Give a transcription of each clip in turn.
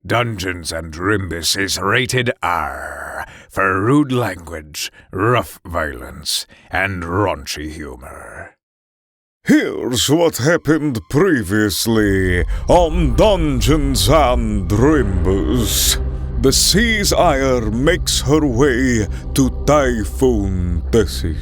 Dungeons and Drimbus is rated R for rude language, rough violence, and raunchy humor. Here's what happened previously on Dungeons and Drimbus. The Sea's Ire makes her way to Typhoon Tessie.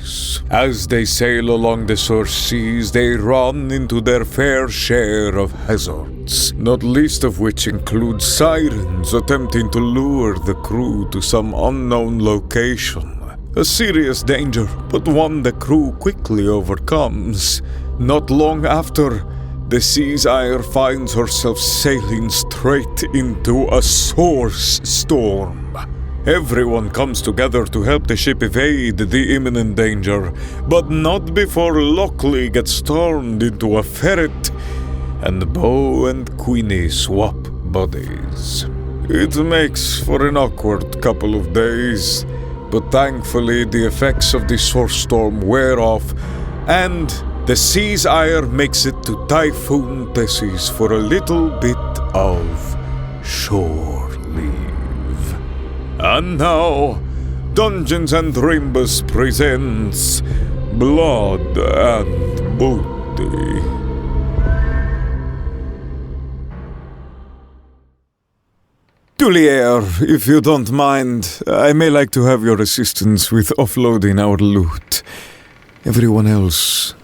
As they sail along the source seas, they run into their fair share of hazards, not least of which include sirens attempting to lure the crew to some unknown location. A serious danger, but one the crew quickly overcomes. Not long after, the Sea's Ire finds herself sailing straight into a source storm. Everyone comes together to help the ship evade the imminent danger, but not before Lockley gets turned into a ferret, and Beau and Queenie swap bodies. It makes for an awkward couple of days, but thankfully the effects of the source storm wear off, and the Sea's Ire makes it to Typhoon Tessie for a little bit of shore leave. And now, Dungeons and Drimbus presents Blood and Booty. Tuliere, if you don't mind, I may like to have your assistance with offloading our loot. Everyone else,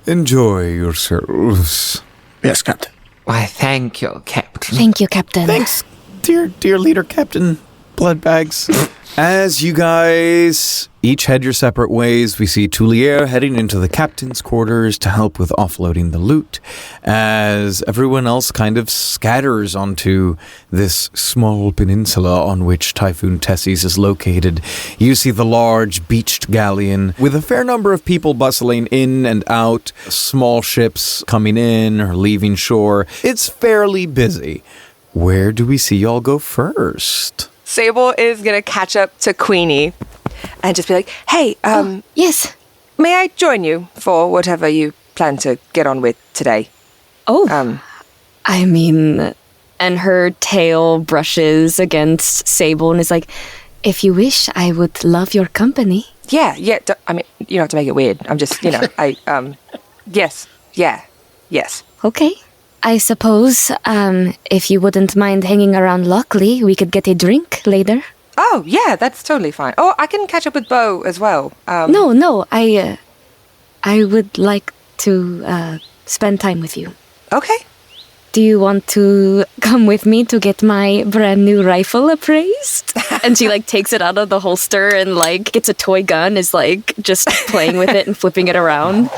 enjoy yourselves. Yes, Captain. Why, thank you, Captain. Thank you, Captain. Thanks, dear leader, Captain Bloodbags. As you guys each head your separate ways, we see Tuliere heading into the captain's quarters to help with offloading the loot, as everyone else kind of scatters onto this small peninsula on which Typhoon Tessie is located. You see the large beached galleon with a fair number of people bustling in and out, small ships coming in or leaving shore. It's fairly busy. Where do we see y'all go first? Sable is going to catch up to Queenie and just be like, hey, yes. may I join you for whatever you plan to get on with today? Oh, I mean, and her tail brushes against Sable and is like, if you wish, I would love your company. Yeah, I mean, you don't have to make it weird. I'm just, yes. Okay. I suppose, if you wouldn't mind hanging around Lockley, we could get a drink later. Oh, yeah, that's totally fine. Oh, I can catch up with Beau as well. No, I would like to spend time with you. Okay. Do you want to come with me to get my brand new rifle appraised? And she takes it out of the holster and gets a toy gun, is just playing with it and flipping it around.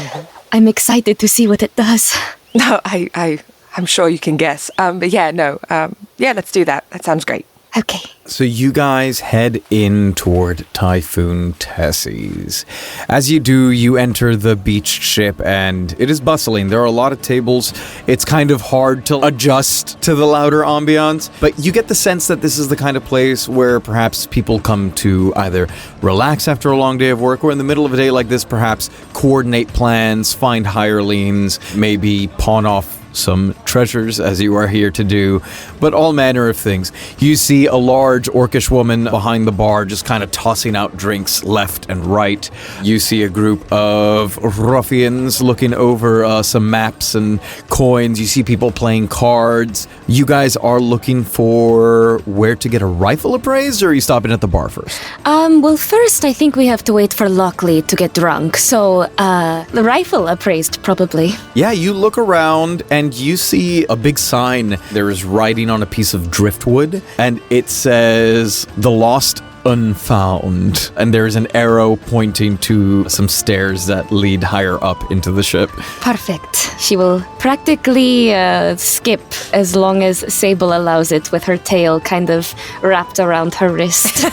I'm excited to see what it does. No, I'm sure you can guess. But yeah, let's do that. That sounds great. Okay. So you guys head in toward Typhoon Tessie's. As you do, you enter the beached ship, and it is bustling. There are a lot of tables. It's kind of hard to adjust to the louder ambiance, but you get the sense that this is the kind of place where perhaps people come to either relax after a long day of work, or in the middle of a day like this, perhaps coordinate plans, find hirelings, maybe pawn off some treasures, as you are here to do, but all manner of things. You see a large orcish woman behind the bar just kind of tossing out drinks left and right. You see a group of ruffians looking over some maps and coins. You see people playing cards. You guys are looking for where to get a rifle appraised, or are you stopping at the bar first? Well, first I think we have to wait for Lockley to get drunk, so, the rifle appraised, probably. Yeah, you look around and you see a big sign. There is writing on a piece of driftwood, and it says, "The Lost Unfound," and there's an arrow pointing to some stairs that lead higher up into the ship. Perfect. She will practically skip as long as Sable allows it, with her tail kind of wrapped around her wrist.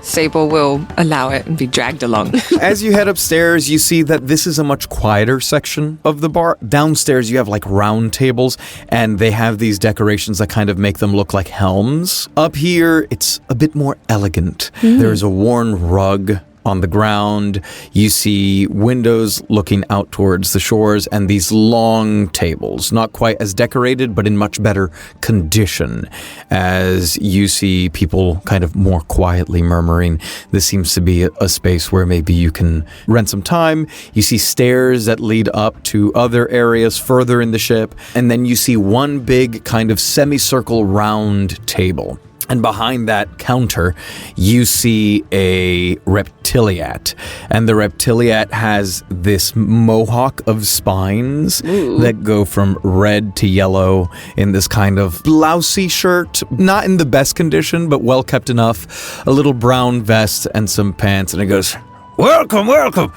Sable will allow it and be dragged along. As you head upstairs, you see that this is a much quieter section of the bar. Downstairs, you have round tables, and they have these decorations that kind of make them look like helms. Up here, it's a bit more elegant. There's a worn rug on the ground. You see windows looking out towards the shores and these long tables, not quite as decorated, but in much better condition. As you see people kind of more quietly murmuring, this seems to be a space where maybe you can rent some time. You see stairs that lead up to other areas further in the ship. And then you see one big kind of semicircle round table. And behind that counter, you see a reptiliat. And the reptiliat has this mohawk of spines that go from red to yellow in this kind of blousy shirt. Not in the best condition, but well kept enough. A little brown vest and some pants. And it goes, Welcome, welcome.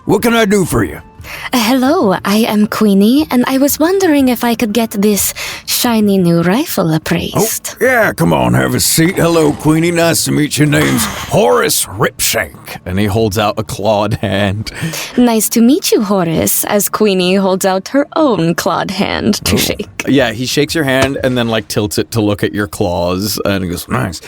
What can I do for you? Hello, I am Queenie, and I was wondering if I could get this shiny new rifle appraised. Yeah, come on, have a seat. Hello, Queenie. Nice to meet you. Name's Horace Ripshank. and he holds out a clawed hand. Nice to meet you, Horace, as Queenie holds out her own clawed hand to shake. Yeah, he shakes your hand and then like tilts it to look at your claws, and he goes, Nice.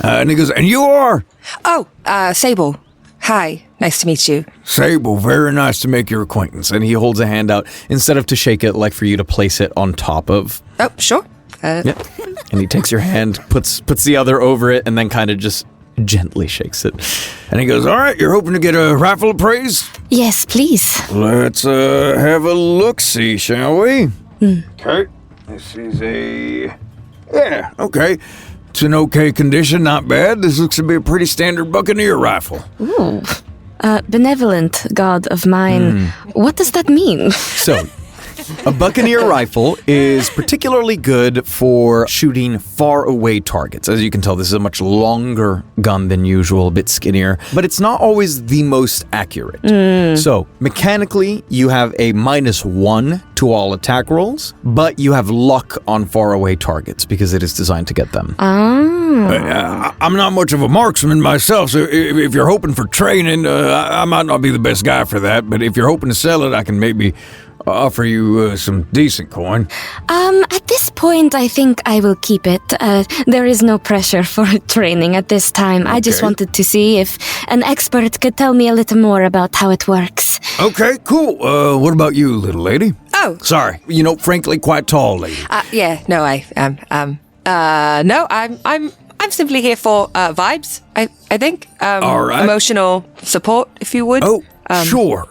And he goes, and you are? Oh, Sable. Hi, nice to meet you. Sable, very nice to make your acquaintance. and he holds a hand out instead of to shake it, like for you to place it on top of. Oh, sure. Yep. And he takes your hand, puts the other over it, and then kind of just gently shakes it. And he goes, all right, you're hoping to get a rifle appraised? Yes, please. Let's have a look-see, shall we? Okay. This is yeah, okay. It's in okay condition, not bad. This looks to be a pretty standard Buccaneer rifle. Ooh. Benevolent god of mine. What does that mean? So, a Buccaneer rifle is particularly good for shooting far-away targets. As you can tell, this is a much longer gun than usual, a bit skinnier, but it's not always the most accurate. So, mechanically, you have a -1 to all attack rolls, but you have luck on faraway targets because it is designed to get them. I'm not much of a marksman myself, so if you're hoping for training, I might not be the best guy for that, but if you're hoping to sell it, I can maybe offer you some decent coin. At this point, I think I will keep it. There is no pressure for training at this time. I just Okay. wanted to see if an expert could tell me a little more about how it works. Okay, cool. What about you, little lady? Oh. Sorry, frankly, quite tall lady. Yeah, no, I'm simply here for vibes, I think. All right. Emotional support, if you would. Oh, sure.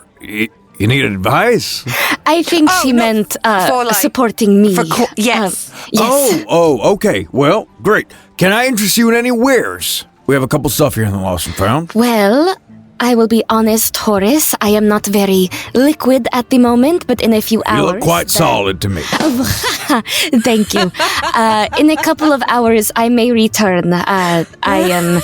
You need advice? I think she no, meant for, like, supporting me. Yes. Yes. Oh, okay. Well, great. Can I interest you in any wares? We have a couple stuff here in the Lost and Found. Well, I will be honest, Horace. I am not very liquid at the moment, but in a few hours... You look quite solid to me. Thank you. In a couple of hours, I may return. I am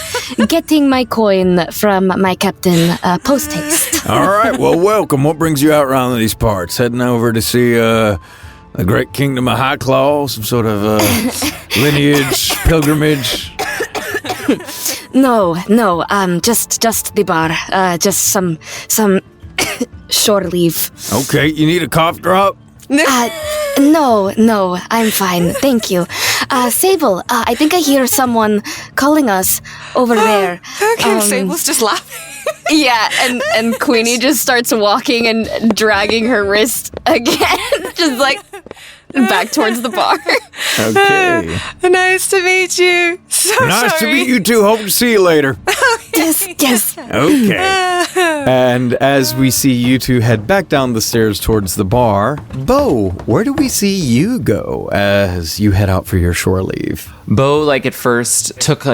getting my coin from my captain post-haste. All right, well, welcome. What brings you out around these parts? Heading over to see the great kingdom of High Claw, some sort of lineage, pilgrimage? No, just the bar. Just some shore leave. Okay, you need a cough drop? No, I'm fine. Thank you. Sable, I think I hear someone calling us over there. Okay, Sable's just laughing. Yeah, and Queenie just starts walking and dragging her wrist again, just like back towards the bar. Okay. Nice to meet you. So Nice to sorry. meet you too. Hope to see you later. Yes. Okay. And as we see you two head back down the stairs towards the bar, Beau, where do we see you go as you head out for your shore leave? Beau, at first, took,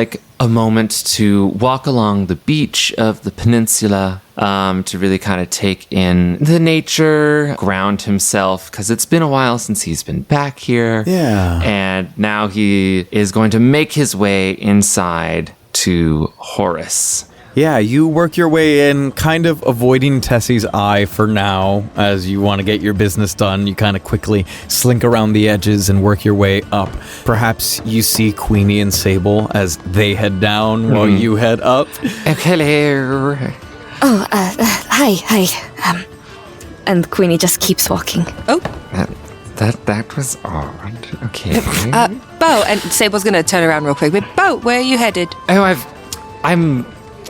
a moment to walk along the beach of the peninsula to really kind of take in the nature, ground himself, because it's been a while since he's been back here. Yeah. And now he is going to make his way inside to Horace. Yeah, you work your way in, kind of avoiding Tessie's eye for now, as you want to get your business done. You kind of quickly slink around the edges and work your way up. Perhaps you see Queenie and Sable as they head down while you head up. Hello. Oh, hi. And Queenie just keeps walking. Oh, That was odd. Okay. Beau, and Sable's gonna turn around real quick. But Beau, where are you headed? Oh, I'm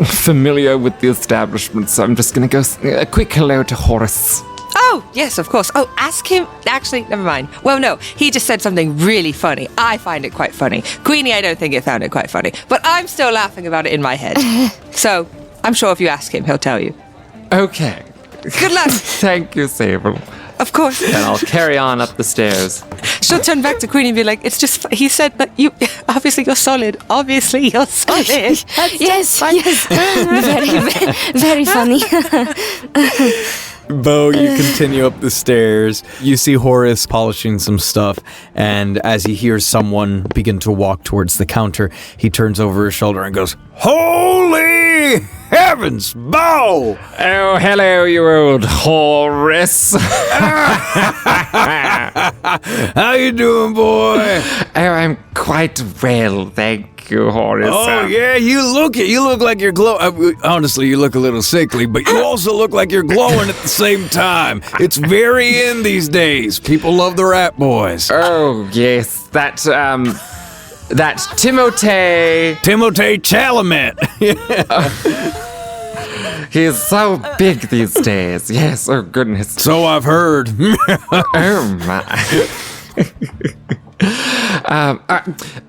familiar with the establishment, so I'm just going to go a quick hello to Horace. Oh, yes, of course. Oh, ask him. Actually, never mind. Well, no, he just said something really funny. I find it quite funny. Queenie, I don't think it found it quite funny. But I'm still laughing about it in my head. So, I'm sure if you ask him, he'll tell you. Okay. Good luck. Thank you, Sable. Of course. And I'll carry on up the stairs. She'll turn back to Queenie and be like, it's just, he said that you, obviously you're solid. Obviously you're solid. Yes. Very funny. Beau, you continue up the stairs. You see Horace polishing some stuff, and as he hears someone begin to walk towards the counter, he turns over his shoulder and goes, Holy heavens, Beau! Oh, hello, you old Horace. How you doing, boy? Oh, I'm quite well, thank you, Horace. Oh, yeah, you look like you're glowing. Honestly, you look a little sickly, but you also look like you're glowing at the same time. It's very in these days. People love the rat boys. Oh, yes, that's Timothée. Timothée Chalamet. He's so big these days. Yes, oh goodness. So I've heard. Oh, my.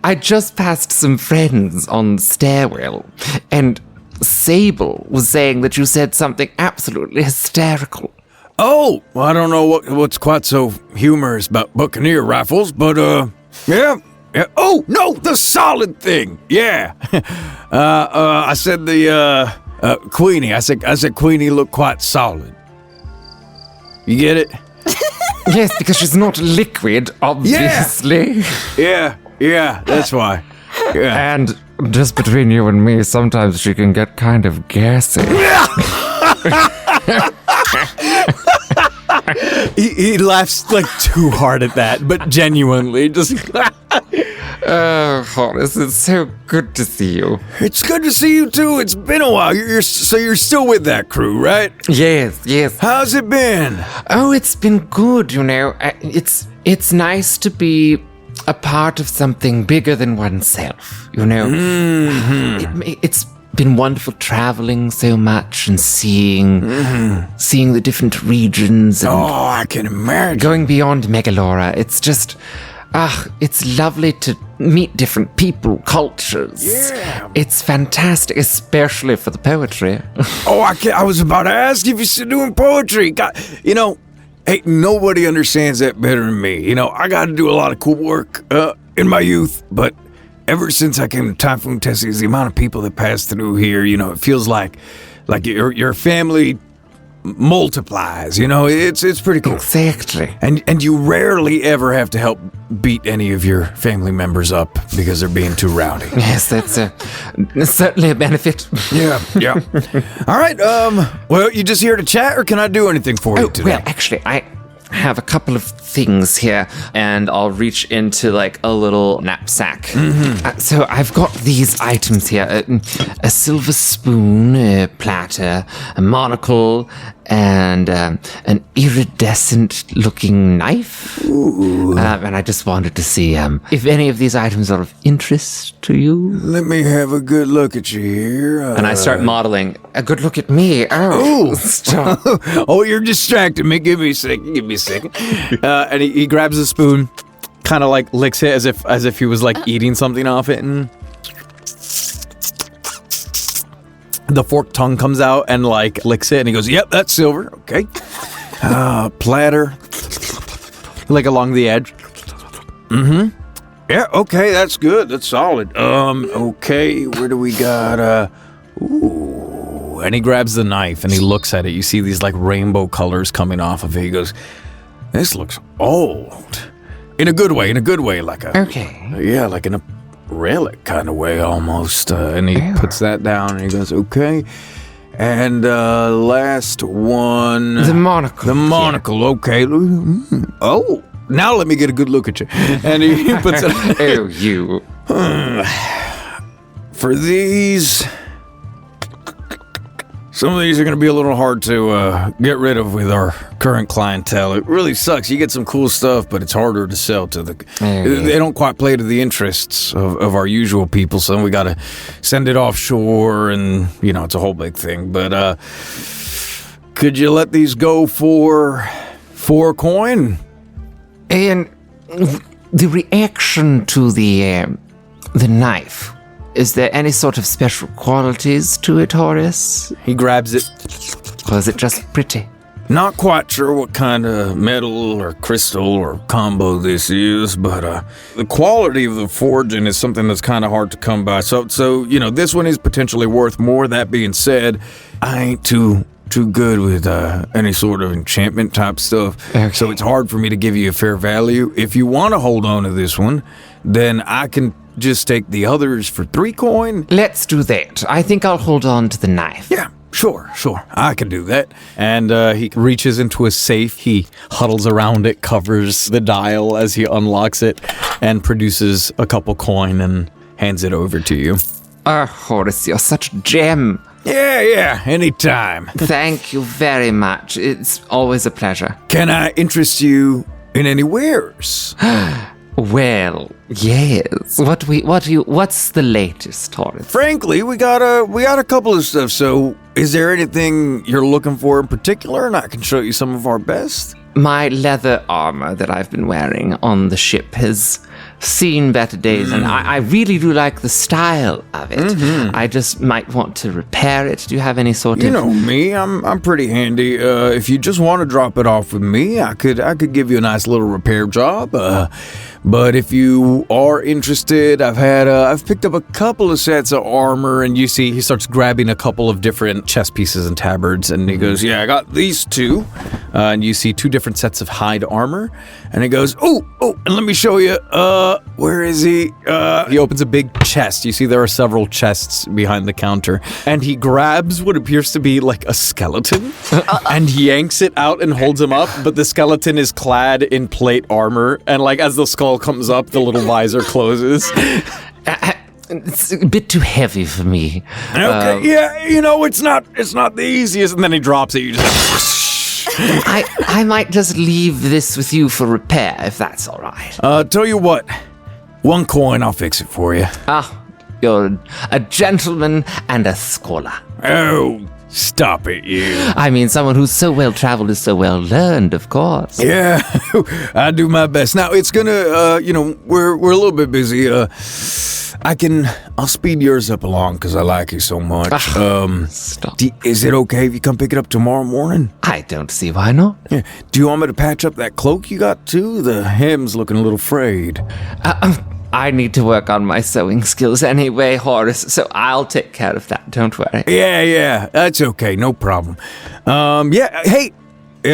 I just passed some friends on the stairwell, and Sable was saying that you said something absolutely hysterical. Oh, well, I don't know what's quite so humorous about Buccaneer rifles, but, yeah. Oh, no, the solid thing. Yeah. I said Queenie. I said Queenie looked quite solid. You get it? Yes, because she's not liquid, obviously. Yeah, that's why. Yeah. And just between you and me, sometimes she can get kind of gassy. He laughs like too hard at that, but genuinely just. Oh, Horace, it's so good to see you. It's good to see you too. It's been a while. You're still with that crew, right? Yes. How's it been? Oh, it's been good, you know. It's nice to be a part of something bigger than oneself, you know. Mm-hmm. It's been wonderful traveling so much and seeing the different regions. And I can imagine. going beyond Megalora. It's just, it's lovely to meet different people, cultures. Yeah. It's fantastic, especially for the poetry. I was about to ask if you're still doing poetry. God, hey, nobody understands that better than me. I got to do a lot of cool work in my youth, but ever since I came to Typhoon Tessie, the amount of people that pass through here, it feels like your family multiplies. It's pretty cool. Exactly. And you rarely ever have to help beat any of your family members up because they're being too rowdy. Yes, that's certainly a benefit. Yeah. All right. Well, you just here to chat, or can I do anything for you today? Well, actually, I have a couple of things here, and I'll reach into like a little knapsack. So I've got these items here: a silver spoon, a platter, a monocle, and an iridescent-looking knife. And I just wanted to see if any of these items are of interest to you. Let me have a good look at you here. And I start modeling. A good look at me. Oh, stop. Oh, you're distracting me. Give me a second. And he grabs a spoon, kind of like licks it as if he was like eating something off it, and the forked tongue comes out and like licks it, and he goes, "Yep, that's silver." Okay. Platter, like along the edge. Yeah. Okay, that's good. That's solid. Okay. Where do we got? Ooh. And he grabs the knife and he looks at it. You see these like rainbow colors coming off of it. He goes, "This looks old." In a good way, like a... Okay. Yeah, like in a relic kind of way almost. And he puts that down and he goes, "Okay." And last one... The monocle. The monocle, okay. Oh, now let me get a good look at you. And he puts it... Oh, you. For these... Some of these are going to be a little hard to get rid of with our current clientele. It really sucks. You get some cool stuff, but it's harder to sell to the... They don't quite play to the interests of our usual people, so we got to send it offshore, and, it's a whole big thing. But could you let these go for 4 coin? And the reaction to the knife, is there any sort of special qualities to it, Horace? He grabs it. Or is it just pretty? Not quite sure what kind of metal or crystal or combo this is, but the quality of the forging is something that's kind of hard to come by. So this one is potentially worth more. That being said, I ain't too good with any sort of enchantment type stuff. Okay. So it's hard for me to give you a fair value. If you want to hold on to this one, then I can just take the others for 3 coin. Let's do that. I think I'll hold on to the knife. Yeah, sure. I can do that. And he reaches into a safe. He huddles around it, covers the dial as he unlocks it, and produces a couple coin and hands it over to you. Horace, you're such a gem. Yeah, anytime. Thank you very much. It's always a pleasure. Can I interest you in any wares? Well, yes. What's the latest, Horace? Frankly, we got a couple of stuff. So, is there anything you're looking for in particular, and I can show you some of our best? My leather armor that I've been wearing on the ship has seen better days, and I really do like the style of it. Mm-hmm. I just might want to repair it. Do you have any sort of... You know me, I'm pretty handy. If you just want to drop it off with me, I could give you a nice little repair job. But if you are interested, I've picked up a couple of sets of armor, and you see he starts grabbing a couple of different chest pieces and tabards, and he goes, "Yeah, I got these 2." And you see 2 different sets of hide armor, and he goes, "Oh, and let me show you. Where is he?" He opens a big chest. You see there are several chests behind the counter, and he grabs what appears to be like a skeleton, and he yanks it out and holds him up. But the skeleton is clad in plate armor, and like as the skull comes up, the little visor closes. It's a bit too heavy for me. Okay, it's not the easiest. And then he drops it. You just. I might just leave this with you for repair, if that's all right. Tell you what, 1 coin, I'll fix it for you. You're a gentleman and a scholar. Oh, stop it, you. I mean, someone who's so well-traveled is so well-learned, of course. Yeah, I do my best. Now, it's gonna, we're a little bit busy. I'll speed yours up along because I like you so much. Stop. Is it okay if you come pick it up tomorrow morning? I don't see why not. Yeah. Do you want me to patch up that cloak you got too? The hem's looking a little frayed. I need to work on my sewing skills anyway, Horace, so I'll take care of that. Don't worry. Yeah, that's okay. No problem. Hey,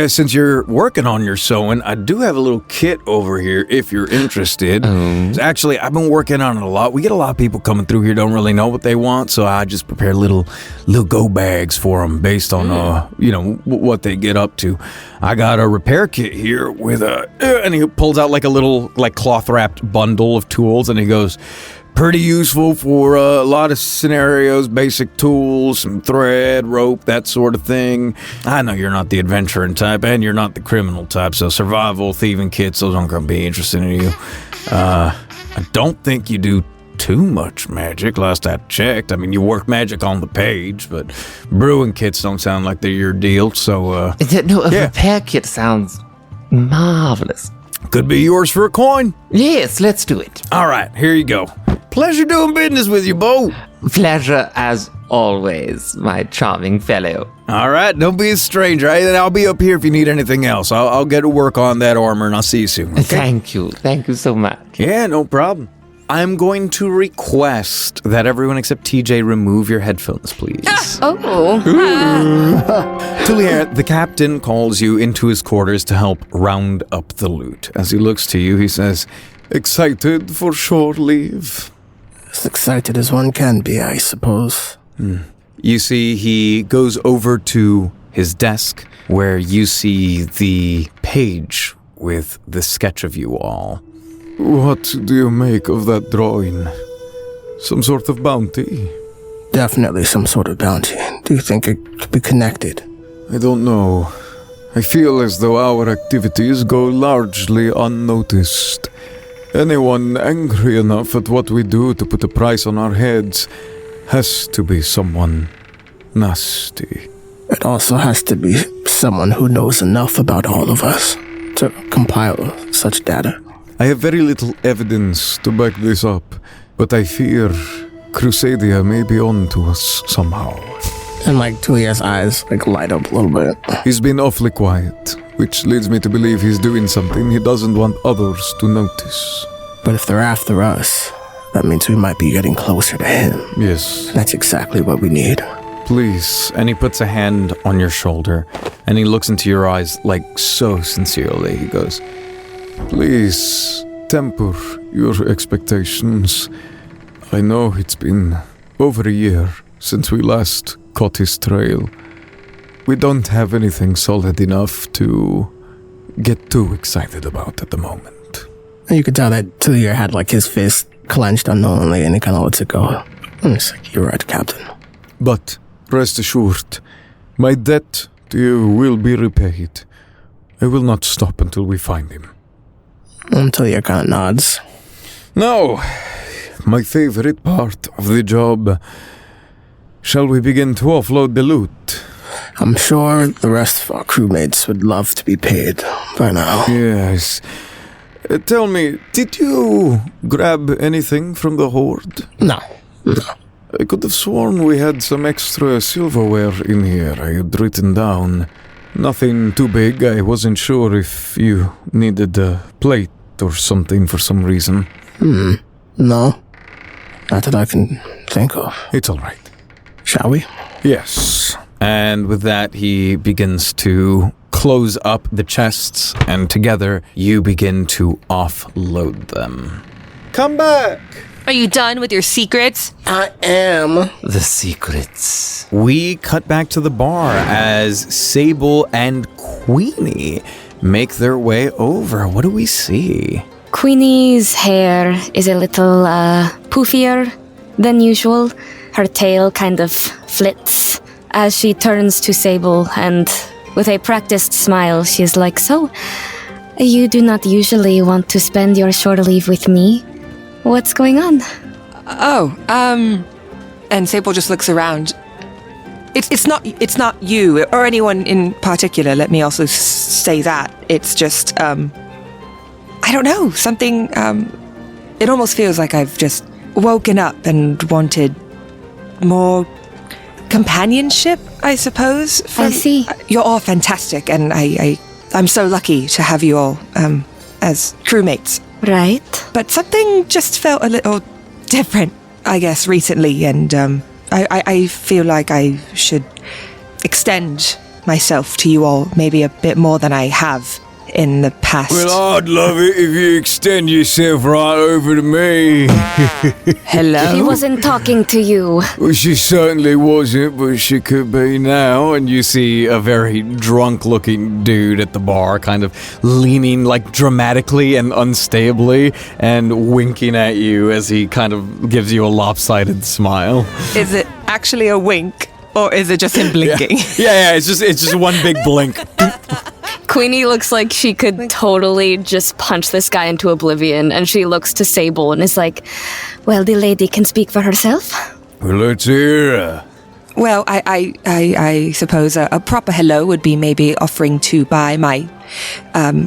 since you're working on your sewing, I do have a little kit over here if you're interested. Actually, I've been working on it a lot. We get a lot of people coming through here, don't really know what they want, so I just prepare little go bags for them based on, what they get up to. I got a repair kit here with and he pulls out like a little cloth-wrapped bundle of tools, and he goes, pretty useful for a lot of scenarios, basic tools, some thread, rope, that sort of thing. I know you're not the adventuring type, and you're not the criminal type, so survival, thieving kits, those aren't going to be interesting to you. I don't think you do too much magic, last I checked. I mean, you work magic on the page, but brewing kits don't sound like they're your deal, so... repair kit sounds marvelous. Could be yours for a coin. Yes, let's do it. All right, here you go. Pleasure doing business with you, Beau. Pleasure as always, my charming fellow. All right, don't be a stranger. And I'll be up here if you need anything else. I'll get to work on that armor, and I'll see you soon. Okay? Thank you so much. Yeah, no problem. I'm going to request that everyone except TJ remove your headphones, please. Tuliere, the captain calls you into his quarters to help round up the loot. As he looks to you, he says, "Excited for shore leave?" As excited as one can be, I suppose. You see, he goes over to his desk, where you see the page with the sketch of you all. What do you make of that drawing? Some sort of bounty? Definitely some sort of bounty. Do you think it could be connected? I don't know. I feel as though our activities go largely unnoticed. Anyone angry enough at what we do to put a price on our heads has to be someone nasty. It also has to be someone who knows enough about all of us to compile such data. I have very little evidence to back this up, but I fear Crusadia may be on to us somehow. And Tuliere's eyes light up a little bit. He's been awfully quiet, which leads me to believe he's doing something he doesn't want others to notice. But if they're after us, that means we might be getting closer to him. Yes. That's exactly what we need. Please. And he puts a hand on your shoulder, and he looks into your eyes so sincerely. He goes, Please, temper your expectations. I know it's been over a year since we last caught his trail. We don't have anything solid enough to get too excited about at the moment. You could tell that Tuliere had his fist clenched unknowingly, and he kind of lets it go. And it's you're right, Captain. But rest assured, my debt to you will be repaid. I will not stop until we find him. Tuliere kind of nods. Now, my favorite part of the job. Shall we begin to offload the loot? I'm sure the rest of our crewmates would love to be paid by now. Yes. Tell me, did you grab anything from the Horde? No. I could have sworn we had some extra silverware in here I had written down. Nothing too big. I wasn't sure if you needed a plate or something for some reason. No. Not that I can think of. It's all right. Shall we? Yes. and with that, he begins to close up the chests, and together you begin to offload them. Come back! Are you done with your secrets? I am. The secrets. We cut back to the bar as Sable and Queenie make their way over. What do we see? Queenie's hair is a little poofier than usual. Her tail kind of flits as she turns to Sable, and with a practiced smile, she's like, "So, you do not usually want to spend your shore leave with me? What's going on?" And Sable just looks around. It's not you or anyone in particular. Let me also say that. It's just, I don't know, something, it almost feels like I've just woken up and wanted more companionship, I suppose. I see. You're all fantastic, and I'm so lucky to have you all, as crewmates. Right. But something just felt a little different, I guess, recently, and I feel like I should extend myself to you all maybe a bit more than I have in the past. Well, I'd love it if you extend yourself right over to me. Hello? He wasn't talking to you. Well, she certainly wasn't, but she could be now. And you see a very drunk-looking dude at the bar, kind of leaning like dramatically and unstably and winking at you as he kind of gives you a lopsided smile. Is it actually a wink, or is it just him blinking? Yeah, it's just one big blink. Queenie looks like she could totally just punch this guy into oblivion, and she looks to Sable and is like, "Well, the lady can speak for herself." Well, let's hear her. Well, I suppose a proper hello would be maybe offering to buy my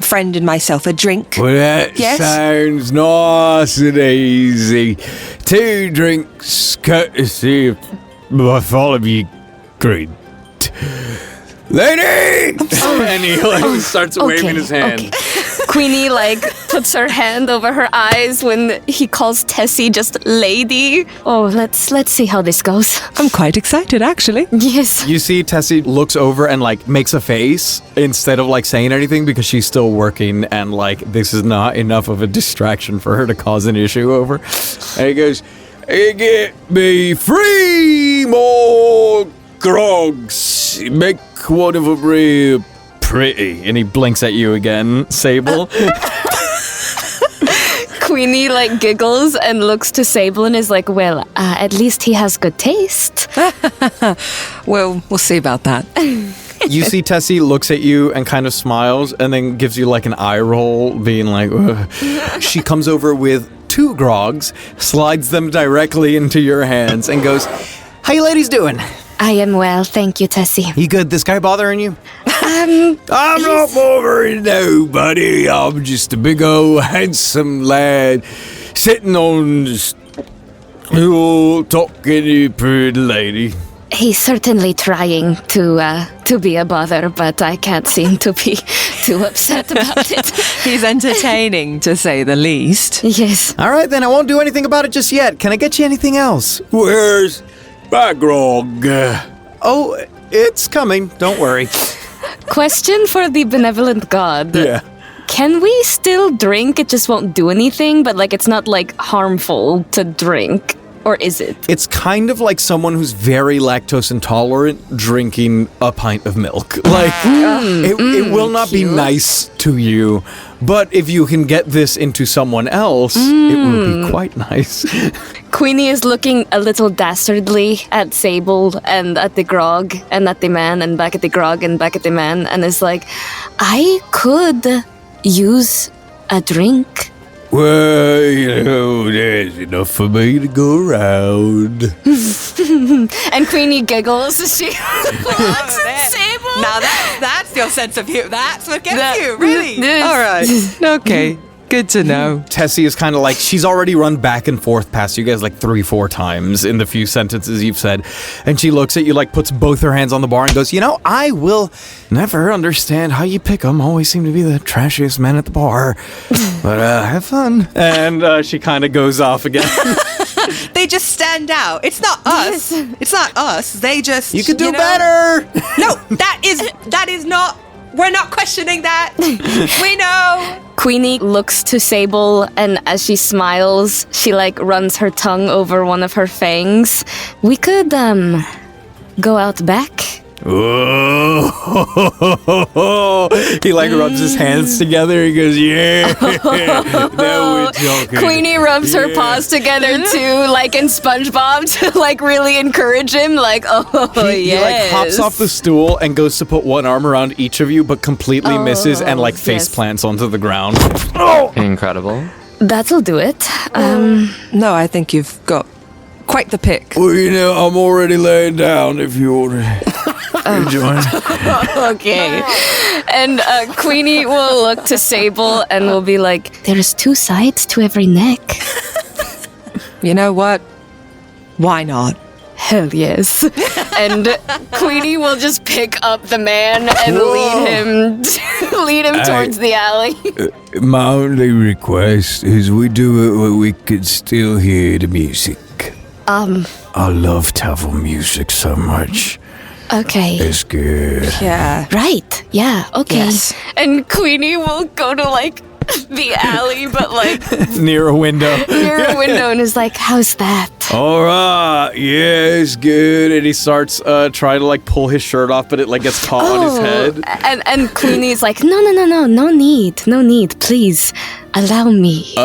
friend and myself a drink. Well, that Yes? sounds nice and easy. 2 drinks, courtesy of my follow you, great lady! And he like starts waving his hand. Okay. Queenie puts her hand over her eyes when he calls Tessie just lady. Oh, let's see how this goes. I'm quite excited, actually. Yes. You see Tessie looks over and makes a face instead of saying anything because she's still working, and this is not enough of a distraction for her to cause an issue over. And he goes, "Get me 3 more grogs. Make one of them real pretty." And he blinks at you again, Sable. Queenie like giggles and looks to Sable and is like, well, at least he has good taste. Well, we'll see about that. You see Tessie looks at you and kind of smiles and then gives you like an eye roll, being like, ugh. She comes over with 2 grogs, slides them directly into your hands and goes, how you ladies doing? I am well, thank you, Tessie. You good? This guy bothering you? I'm not bothering nobody. I'm just a big old handsome lad sitting on this little talking pretty lady. He's certainly trying to be a bother, but I can't seem to be too upset about it. He's entertaining, to say the least. Yes. All right, then I won't do anything about it just yet. Can I get you anything else? Where's my grog? Oh, it's coming. Don't worry. Question for the benevolent god. Yeah. Can we still drink? It just won't do anything, but like it's not like harmful to drink. Or is it? It's kind of like someone who's very lactose intolerant drinking a pint of milk. Like, it will not be nice to you, but if you can get this into someone else, it will be quite nice. Queenie is looking a little dastardly at Sable and at the grog and at the man and back at the grog and back at the man and is like, I could use a drink. Well, there's enough for me to go around. And Queenie giggles as she looks at Sable. Now that's your sense of humor. That's what gets you, really. All right. Okay. Good to know. Tessie is kind of like, she's already run back and forth past you guys like 3-4 times in the few sentences you've said. And she looks at you like, puts both her hands on the bar and goes, I will never understand how you pick them. Always seem to be the trashiest men at the bar. But have fun. And she kind of goes off again. They just stand out. It's not us. It's not us. They just... You could do better. No, that is not... We're not questioning that. We know. Queenie looks to Sable, and as she smiles, she like runs her tongue over one of her fangs. We could go out back. Oh, He like rubs his hands together. He goes, yeah. Now we're talking. Queenie rubs her paws together too, like in SpongeBob, to like really encourage him. Like, He like hops off the stool and goes to put one arm around each of you, but completely misses and like face plants onto the ground. Incredible. That'll do it. No, I think you've got quite the pick. well, I'm already laying down if you want to join. Okay. And Queenie will look to Sable and will be like, there's 2 sides to every neck. You know what? Why not? Hell yes. And Queenie will just pick up the man and lead him towards the alley. My only request is we do it where we could still hear the music. I love Tavern music so much. Okay. It's good. Yeah. Right. Yeah. Okay. Yes. And Queenie will go to like the alley, but like Near a window. near a window, and is like, "How's that?" All right. Yeah, it's good. And he starts trying to like pull his shirt off, but it like gets caught on his head. And Queenie's like, "No, no need, please, allow me."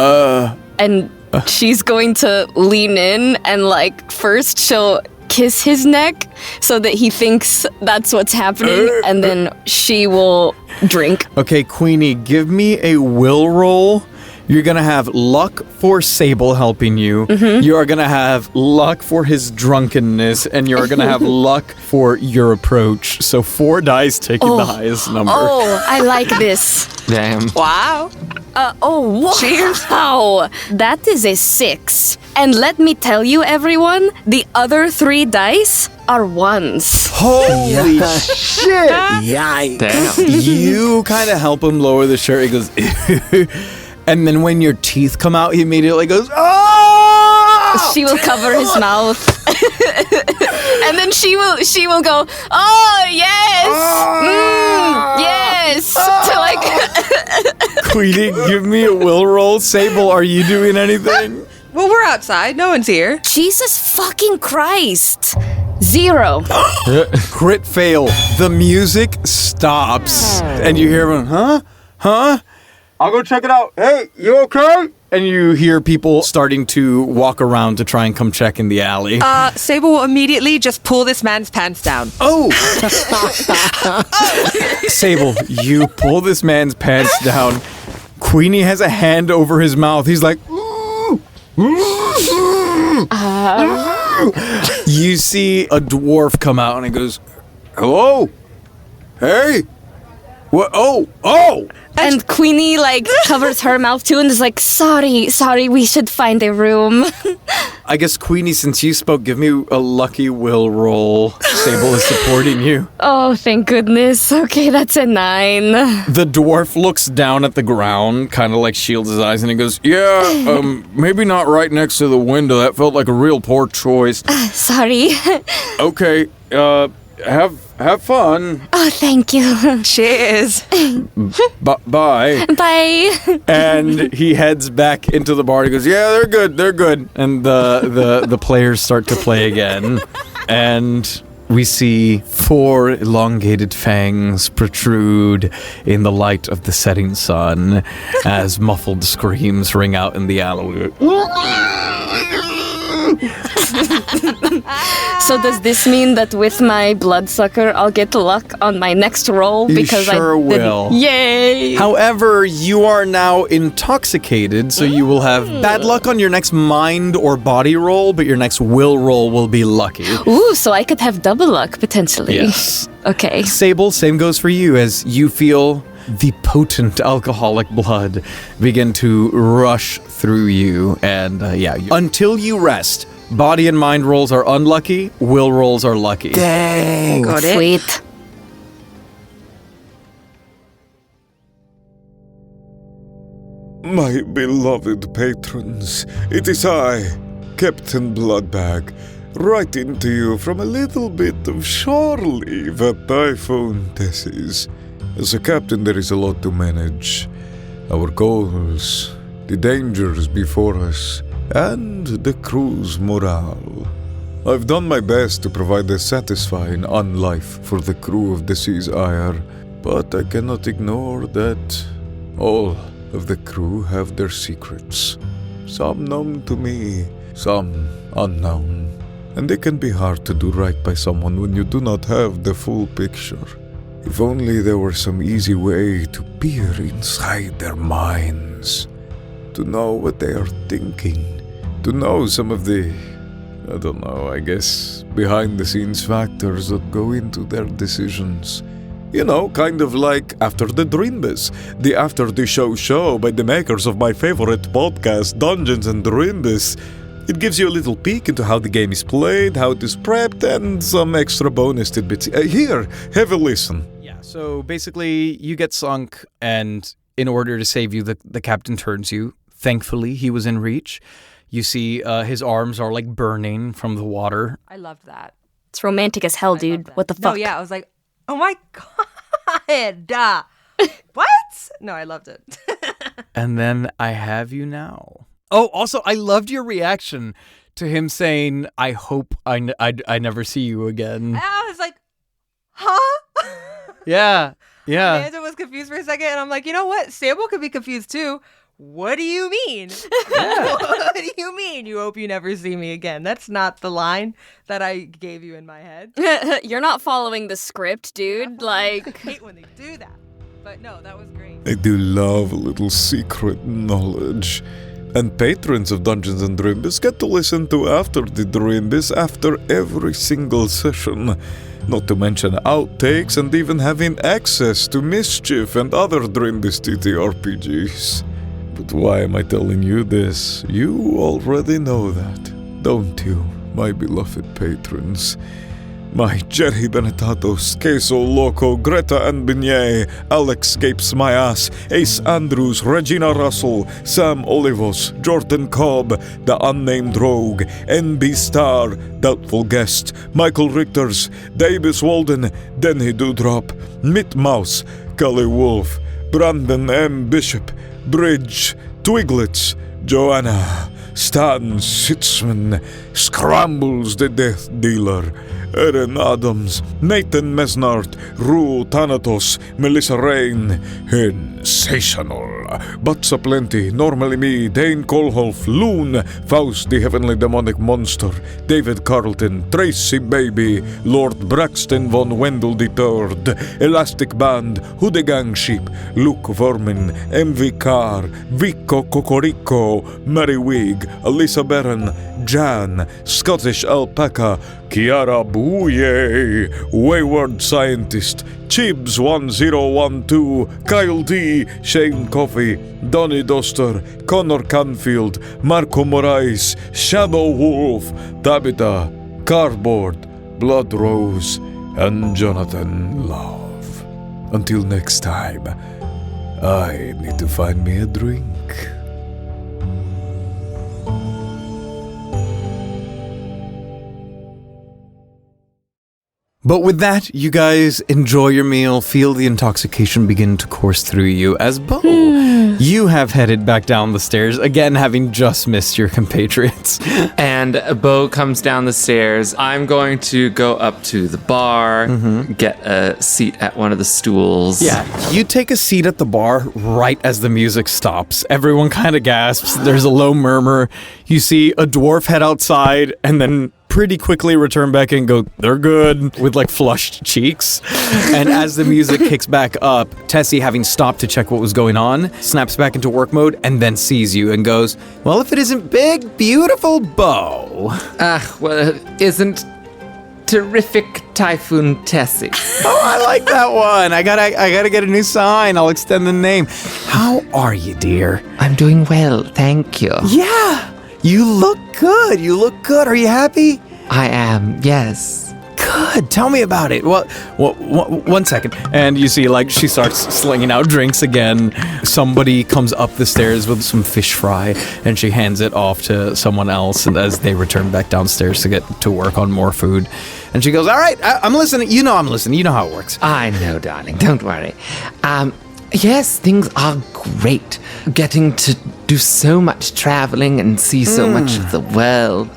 And she's going to lean in and like first she'll kiss his neck so that he thinks that's what's happening, and then she will drink. Okay, Queenie, give me a will roll. You're gonna have luck for Sable helping you. You are gonna have luck for his drunkenness, and you're gonna have luck for your approach. So 4 dice taking the highest number. Oh, I like this. Damn. Wow. Wow. That is a 6. And let me tell you, everyone, the other 3 dice are 1s. Holy shit! Yikes. Damn. You kind of help him lower the shirt. He goes, and then when your teeth come out, he immediately goes, oh! She will cover his mouth. And then she will go, oh, yes! Yes! To like... Queenie, give me a will roll. Sable, are you doing anything? Well, we're outside. No one's here. Jesus fucking Christ. 0. Crit fail. The music stops. And you hear him, huh? I'll go check it out. Hey, you okay? And you hear people starting to walk around to try and come check in the alley. Sable will immediately just pull this man's pants down. Oh! Sable, you pull this man's pants down. Queenie has a hand over his mouth. He's like, You see a dwarf come out and he goes, hello? Hey? What? Oh! And Queenie, like, covers her mouth too and is like, sorry, we should find a room. I guess, Queenie, since you spoke, give me a lucky will roll. Sable is supporting you. Oh, thank goodness. Okay, that's a 9. The dwarf looks down at the ground, kind of like shields his eyes, and he goes, yeah, maybe not right next to the window. That felt like a real poor choice. Sorry. Okay, have fun. Oh, thank you. Cheers. Bye. Bye. And he heads back into the bar. He goes, yeah, they're good. And the players start to play again. And we see 4 elongated fangs protrude in the light of the setting sun as muffled screams ring out in the alleyway. So does this mean that with my bloodsucker, I'll get luck on my next roll? Because you sure I didn't. will. Yay! However, you are now intoxicated, so you will have bad luck on your next mind or body roll, but your next will roll will be lucky. Ooh, so I could have double luck, potentially. Yes. Okay. Sable, same goes for you as you feel the potent alcoholic blood begin to rush through you. And until you rest, body and mind rolls are unlucky, will rolls are lucky. Dang. Got it. Sweet. My beloved patrons, it is I, Captain Bloodbag, writing to you from a little bit of shore leave at Typhoon Tessie's. As a captain, there is a lot to manage. Our goals, the dangers before us, and the crew's morale. I've done my best to provide a satisfying unlife for the crew of the Sea's Ire, but I cannot ignore that all of the crew have their secrets. Some known to me, some unknown. And it can be hard to do right by someone when you do not have the full picture. If only there were some easy way to peer inside their minds, to know what they are thinking, to know some of the, I guess, behind-the-scenes factors that go into their decisions. You know, kind of like After the Dreambus, the after-the-show by the makers of my favorite podcast, Dungeons and Dreambus. It gives you a little peek into how the game is played, how it is prepped, and some extra bonus tidbits. Here, have a listen. Yeah, so basically you get sunk, and in order to save you, the captain turns you. Thankfully, he was in reach. You see his arms are like burning from the water. I loved that. It's romantic as hell, dude. What the fuck? No, yeah, I was like, oh my god. What? No, I loved it. And then I have you now. Oh, also, I loved your reaction to him saying, I hope I never see you again. I was like, huh? Yeah. Amanda was confused for a second, and I'm like, you know what? Sable could be confused too. What do you mean? Yeah. What do you mean? You hope you never see me again? That's not the line that I gave you in my head. You're not following the script, dude. Like, I hate when they do that. But no, that was great. I do love a little secret knowledge. And patrons of Dungeons and Dreambus get to listen to After the Dreambus after every single session. Not to mention outtakes and even having access to Mischief and other Dreambus TTRPGs. But why am I telling you this? You already know that, don't you, my beloved patrons? My Jerry Benetatos, Queso Loco, Greta and Beignet, Alex Gapes My Ass, Ace Andrews, Regina Russell, Sam Olivos, Jordan Cobb, The Unnamed Rogue, NB Star, Doubtful Guest, Michael Richters, Davis Walden, Denny Dewdrop, Mitt Mouse, Cully Wolf, Brandon M. Bishop, Bridge, Twiglets, Joanna, Stan Sitzman, Scrambles the Death Dealer, Erin Adams, Nathan Mesnard, Rue Thanatos, Melissa Rain, Sensational, Butts Aplenty, Normally Me, Dane Kolholf, Loon, Faust the Heavenly Demonic Monster, David Carlton, Tracy Baby, Lord Braxton von Wendell III, Elastic Band, Hudegang Sheep, Luke Vermin, MV Carr, Vico Cocorico, Mary Wig, Alyssa Barron, Jan, Scottish Alpaca, Kiara Bouye, Wayward Scientist, Chibs 1012, Kyle D, Shane Coffey, Donny Doster, Connor Canfield, Marco Moraes, Shadow Wolf, Tabitha, Cardboard, Blood Rose, and Jonathan Love. Until next time, I need to find me a drink. But with that, you guys enjoy your meal, feel the intoxication begin to course through you as Beau, you have headed back down the stairs, again having just missed your compatriots. And Beau comes down the stairs. I'm going to go up to the bar, get a seat at one of the stools. Yeah, you take a seat at the bar right as the music stops. Everyone kind of gasps. There's a low murmur. You see a dwarf head outside and then pretty quickly return back and go, they're good, with like flushed cheeks. And as the music kicks back up, Tessie, having stopped to check what was going on, snaps back into work mode and then sees you and goes, well, if it isn't big, beautiful Beau. Well, it isn't terrific Typhoon Tessie. Oh, I like that one. I gotta get a new sign. I'll extend the name. How are you, dear? I'm doing well, thank you. Yeah, you look good. Are you happy? I am, yes. Good. Tell me about it. Well, 1 second. And you see, like, she starts slinging out drinks again. Somebody comes up the stairs with some fish fry, and she hands it off to someone else as they return back downstairs to get to work on more food. And she goes, all right, I'm listening. You know I'm listening. You know how it works. I know, darling. Don't worry. Yes, things are great. Getting to do so much traveling and see so much of the world.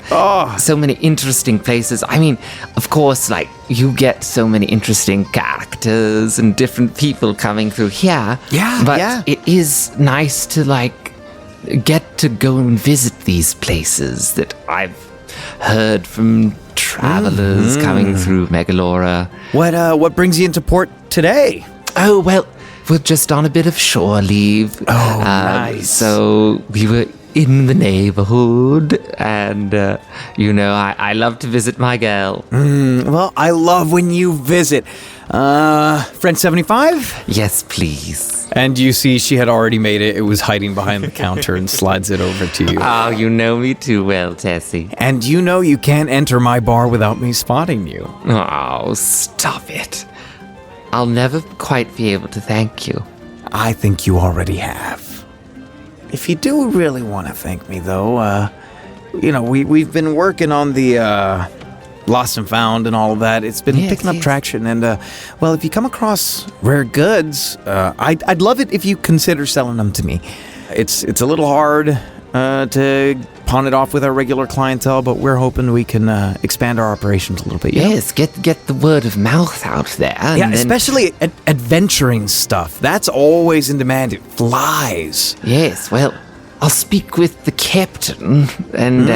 So many interesting places. I mean, of course, like, you get so many interesting characters and different people coming through here. Yeah, but yeah. it is nice to, like, get to go and visit these places that I've heard from travelers coming through Megalora. What brings you into port today? Oh, well, we're just on a bit of shore leave. Oh, nice. So we were in the neighborhood, and, I love to visit my girl. Well, I love when you visit. Friend 75? Yes, please. And you see she had already made it. It was hiding behind the counter and slides it over to you. Oh, you know me too well, Tessie. And you know you can't enter my bar without me spotting you. Oh, stop it. I'll never quite be able to thank you. I think you already have. If you do really want to thank me, though, we've been working on the Lost and Found and all of that. It's been picking up traction, and if you come across rare goods, I'd love it if you consider selling them to me. It's a little hard to pawn it off with our regular clientele, but we're hoping we can expand our operations a little bit. Yes, get the word of mouth out there. Yeah, especially adventuring stuff. That's always in demand. It flies. Yes, well, I'll speak with the captain and...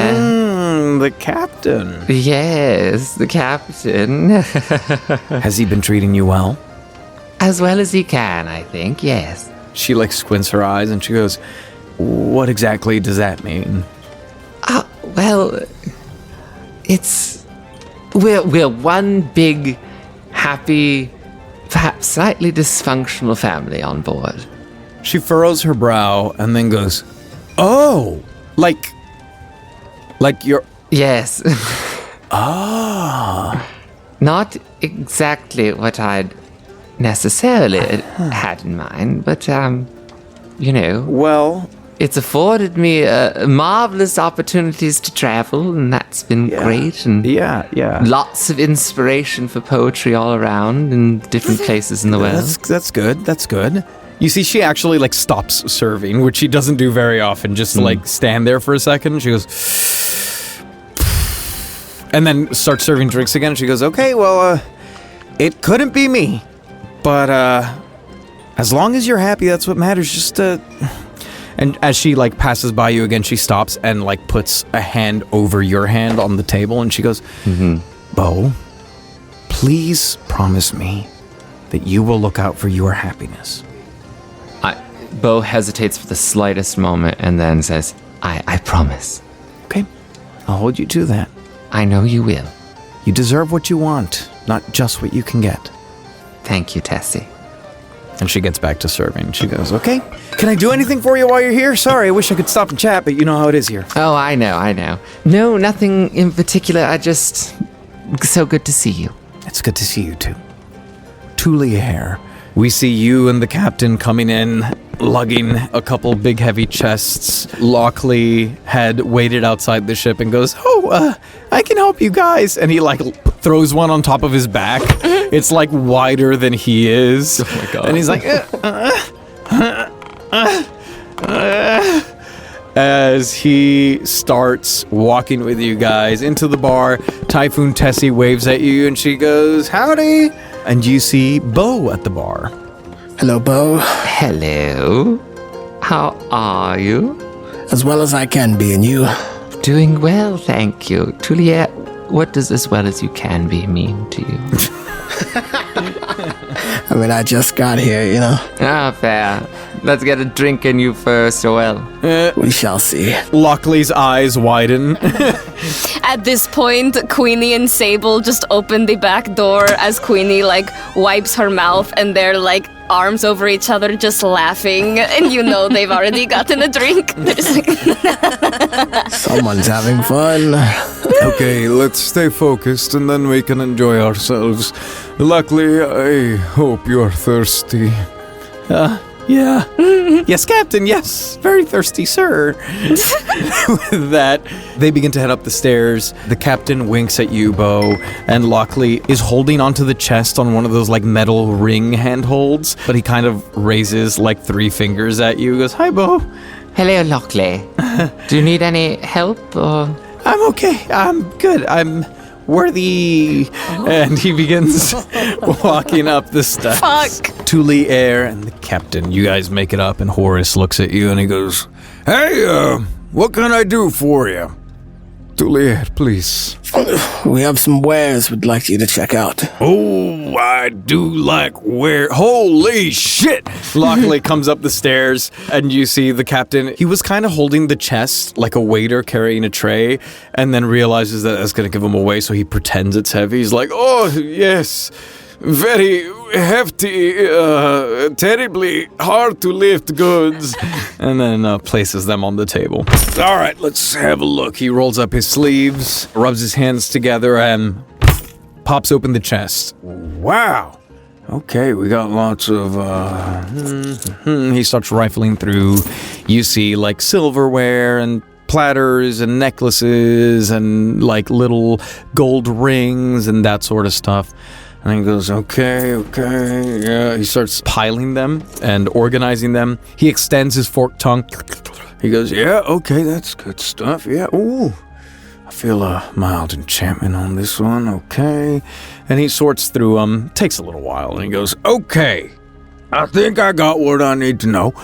the captain. Yes, the captain. Has he been treating you well? As well as he can, I think, yes. She, squints her eyes and she goes, what exactly does that mean? Well, we're one big, happy, perhaps slightly dysfunctional family on board. She furrows her brow and then goes, oh, like you're... Yes. Ah. Not exactly what I'd necessarily had in mind, but, Well... It's afforded me marvelous opportunities to travel, and that's been great. And lots of inspiration for poetry all around in different places in the world. That's good. You see she actually, like, stops serving, which she doesn't do very often. Just, like, stand there for a second. She goes... And then starts serving drinks again. She goes, okay, well, it couldn't be me. But, as long as you're happy, that's what matters. Just, And as she, like, passes by you again, she stops and, like, puts a hand over your hand on the table. And she goes, Beau, please promise me that you will look out for your happiness. Beau hesitates for the slightest moment and then says, I promise. Okay, I'll hold you to that. I know you will. You deserve what you want, not just what you can get. Thank you, Tessie. And she gets back to serving. She goes, okay, can I do anything for you while you're here? Sorry, I wish I could stop and chat, but you know how it is here. Oh, I know. No, nothing in particular. So good to see you. It's good to see you too. Tuliere. We see you and the captain coming in, lugging a couple big heavy chests. Lockley had waited outside the ship and goes, I can help you guys. And he, like, throws one on top of his back. It's, like, wider than he is. Oh my God. And he's like, as he starts walking with you guys into the bar, Typhoon Tessie waves at you and she goes, howdy. And you see Beau at the bar. Hello, Beau. Hello. How are you? As well as I can be, and you? Doing well, thank you. Tuliere, what does as well as you can be mean to you? I mean, I just got here, you know. Ah, fair. Let's get a drink in you first, well. We shall see. Lockley's eyes widen. At this point, Queenie and Sable just open the back door as Queenie, like, wipes her mouth and they're, like, arms over each other just laughing. And you know they've already gotten a drink. They're just like... Someone's having fun. Okay, let's stay focused and then we can enjoy ourselves. Luckily, I hope you're thirsty. Yeah. Yes, Captain, yes. Very thirsty, sir. With that, they begin to head up the stairs. The captain winks at you, Beau, and Lockley is holding onto the chest on one of those, like, metal ring handholds, but he kind of raises, like, 3 fingers at you. He goes, hi, Beau. Hello, Lockley. Do you need any help, or...? I'm okay. I'm good. I'm worthy. And he begins walking up the steps. Fuck. Tuliere and the captain, you guys make it up, and Horace looks at you and he goes, Hey, what can I do for you? Tuliere, please. We have some wares we'd like you to check out. Oh, I do like where... Holy shit! Lockley comes up the stairs and you see the captain. He was kind of holding the chest like a waiter carrying a tray and then realizes that that's going to give him away, so he pretends it's heavy. He's like, oh, yes, very hefty, terribly hard to lift goods. And then places them on the table. All right, let's have a look. He rolls up his sleeves, rubs his hands together, and pops open the chest. Wow. Okay, we got lots of, He starts rifling through. You see, like, silverware and platters and necklaces and, like, little gold rings and that sort of stuff. And he goes, okay, yeah. He starts piling them and organizing them. He extends his forked tongue. He goes, yeah, okay, that's good stuff, yeah. Ooh, I feel a mild enchantment on this one, okay. And he sorts through them. Takes a little while. And he goes, okay, I think I got what I need to know.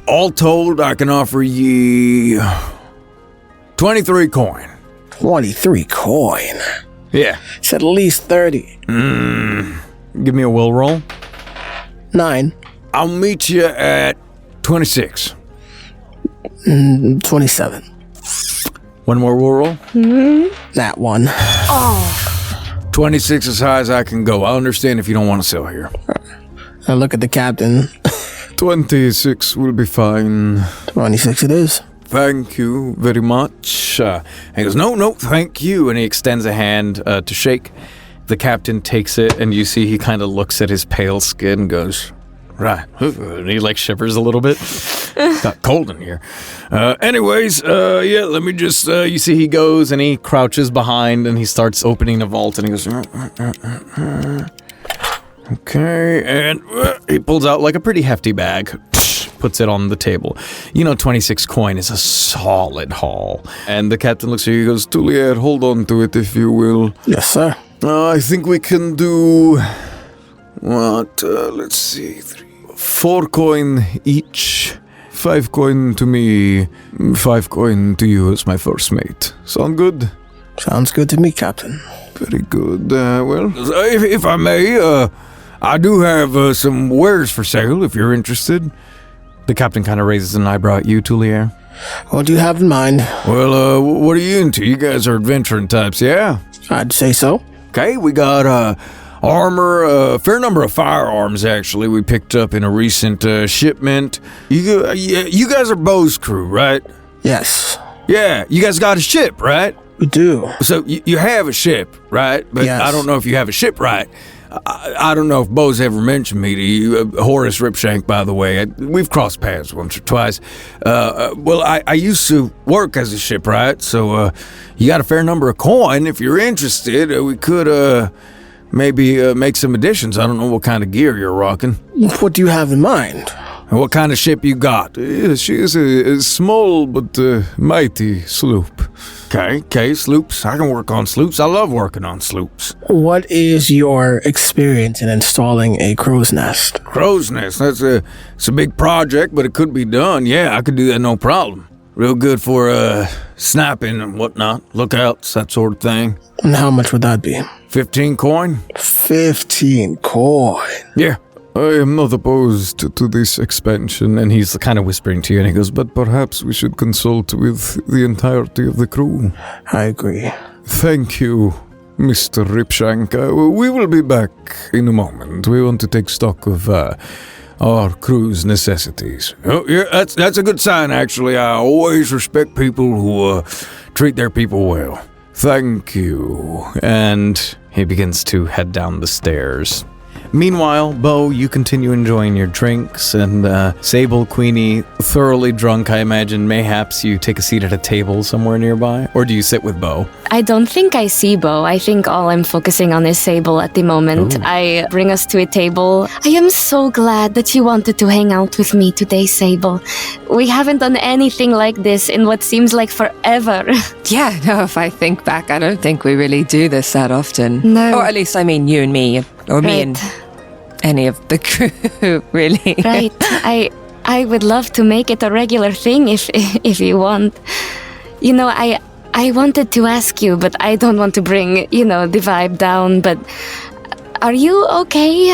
All told, I can offer ye 23 coin. 23 coin? Yeah. It's at least 30. give me a will roll. 9. I'll meet you at 26. 27. One more will roll. That one. 26 as high as I can go. I understand if you don't want to sell here. I look at the captain. 26 will be fine. 26 it is. Thank you very much. He goes, no, thank you. And he extends a hand to shake. The captain takes it, and you see he kind of looks at his pale skin and goes, right. And he, like, shivers a little bit. Got cold in here. Anyways, yeah, let me just, you see he goes and he crouches behind and he starts opening a vault and he goes, Okay, and he pulls out like a pretty hefty bag, puts it on the table. 26 coin is a solid haul. And the captain looks at you and goes, Tuliere, hold on to it if you will. Yes, sir. I think we can do... let's see, 4 coin each. 5 coin to me, 5 coin to you as my first mate. Sound good? Sounds good to me, Captain. Very good. If I may, I do have some wares for sale if you're interested. The captain kind of raises an eyebrow at you, Tuliere. What do you have in mind? Well, what are you into? You guys are adventuring types, yeah? I'd say so. Okay, we got armor, a fair number of firearms, actually, we picked up in a recent shipment. You guys are Beau's crew, right? Yes. Yeah, you guys got a ship, right? We do. So you have a ship, right? But yes. I don't know if you have a ship right. I don't know if Beau's ever mentioned me to you. Horace Ripshank, by the way. We've crossed paths once or twice. I used to work as a shipwright, so you got a fair number of coin. If you're interested, we could maybe make some additions. I don't know what kind of gear you're rocking. What do you have in mind? What kind of ship you got? She is a small but mighty sloop. Okay, sloops. I can work on sloops. I love working on sloops. What is your experience in installing a crow's nest? Crow's nest? It's a big project, but it could be done. Yeah, I could do that no problem. Real good for sniping and whatnot, lookouts, that sort of thing. And how much would that be? 15 coin? 15 coin? Yeah. I am not opposed to this expansion. And he's kind of whispering to you, and he goes, but perhaps we should consult with the entirety of the crew. I agree. Thank you, Mr. Ripshank. We will be back in a moment. We want to take stock of our crew's necessities. Oh, yeah, that's a good sign, actually. I always respect people who treat their people well. Thank you. And he begins to head down the stairs. Meanwhile, Beau, you continue enjoying your drinks, and Sable, Queenie, thoroughly drunk, I imagine. Mayhaps you take a seat at a table somewhere nearby, or do you sit with Beau? I don't think I see Beau. I think all I'm focusing on is Sable at the moment. Ooh. I bring us to a table. I am so glad that you wanted to hang out with me today, Sable. We haven't done anything like this in what seems like forever. Yeah, no, if I think back, I don't think we really do this that often. No. Or at least, I mean, you and me, or me and any of the crew, really. Right. I would love to make it a regular thing if you want. I wanted to ask you, but I don't want to bring, the vibe down, but are you okay?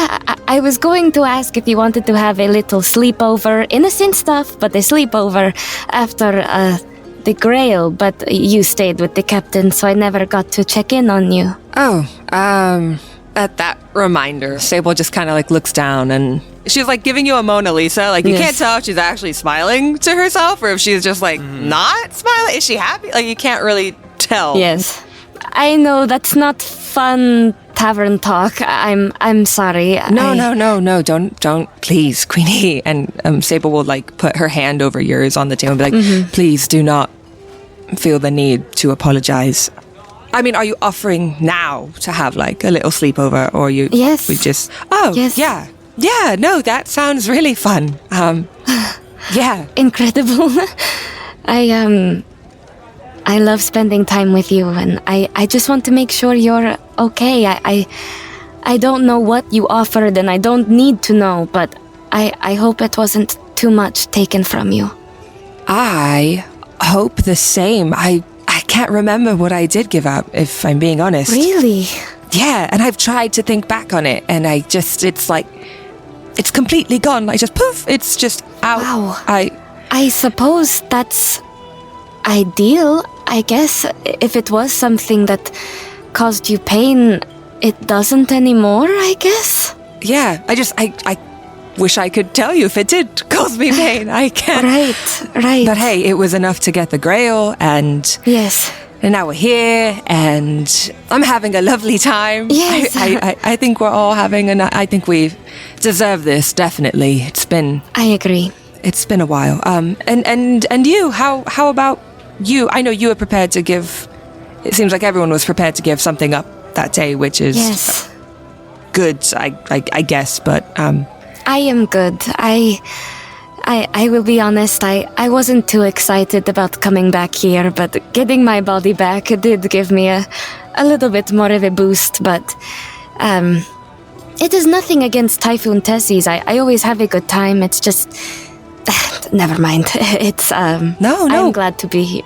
I was going to ask if you wanted to have a little sleepover, innocent stuff, but a sleepover after the Grail, but you stayed with the captain, so I never got to check in on you. At that reminder, Sable just kind of looks down, and she's giving you a Mona Lisa. You can't tell if she's actually smiling to herself or if she's just not smiling. Is she happy? You can't really tell. Yes, I know that's not fun tavern talk. I'm sorry. No, don't, please, Queenie. And Sable will put her hand over yours on the table and be like, please do not feel the need to apologize. I mean, are you offering now to have a little sleepover, or you? Yes. We just. Oh, yes. Yeah. No, that sounds really fun. Yeah. Incredible. I love spending time with you, and I just want to make sure you're okay. I don't know what you offered, and I don't need to know, but I hope it wasn't too much taken from you. I hope the same. I can't remember what I did give up, if I'm being honest. Really? Yeah, and I've tried to think back on it, and it's completely gone. Poof, it's just out. Wow. I suppose that's ideal, I guess. If it was something that caused you pain, it doesn't anymore, I guess. Yeah, I wish I could tell you if it did cause me pain. I can't. Right. But hey, it was enough to get the Grail, and yes, and now we're here, and I'm having a lovely time. Yes, I think we're all having I think we deserve this. Definitely, I agree. It's been a while. And you, how about you? I know you were prepared to give. It seems like everyone was prepared to give something up that day, which is yes. good, I guess, but I am good. I will be honest, I wasn't too excited about coming back here, but getting my body back did give me a little bit more of a boost, but it is nothing against Typhoon Tessie's. I always have a good time. It's just never mind. It's No. I'm glad to be here.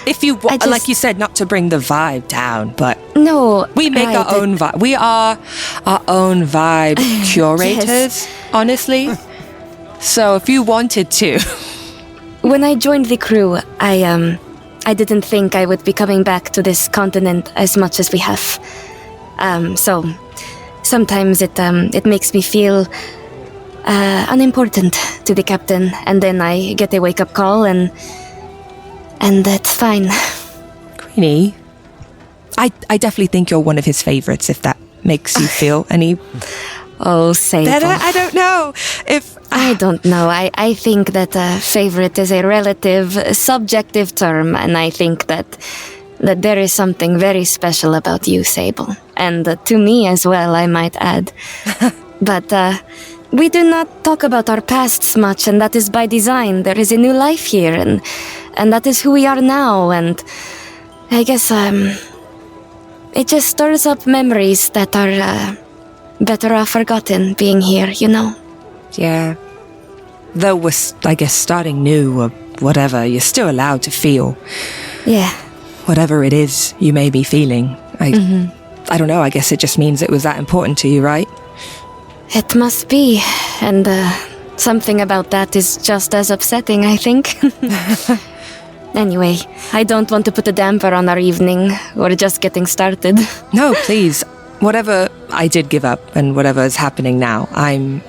If you want, like you said, not to bring the vibe down, but no, we make our own vibe. We are our own vibe curators, honestly. So if you wanted to. When I joined the crew, I didn't think I would be coming back to this continent as much as we have. So sometimes it makes me feel unimportant to the captain, and then I get a wake-up call, and that's fine. Queenie, I definitely think you're one of his favorites, if that makes you feel any Sable. better. I don't know if I don't know. I think that favorite is a relative, subjective term, and I think that there is something very special about you, Sable, and to me as well, I might add. But we do not talk about our pasts much, and that is by design. There is a new life here, and that is who we are now, and I guess it just stirs up memories that are better off forgotten being here, you know? Yeah. Though we're, I guess, starting new or whatever, you're still allowed to feel. Yeah. Whatever it is you may be feeling. I don't know, I guess it just means it was that important to you, right? It must be, and something about that is just as upsetting, I think. Anyway, I don't want to put a damper on our evening. We're just getting started. No, please. Whatever I did give up and whatever is happening now, I'm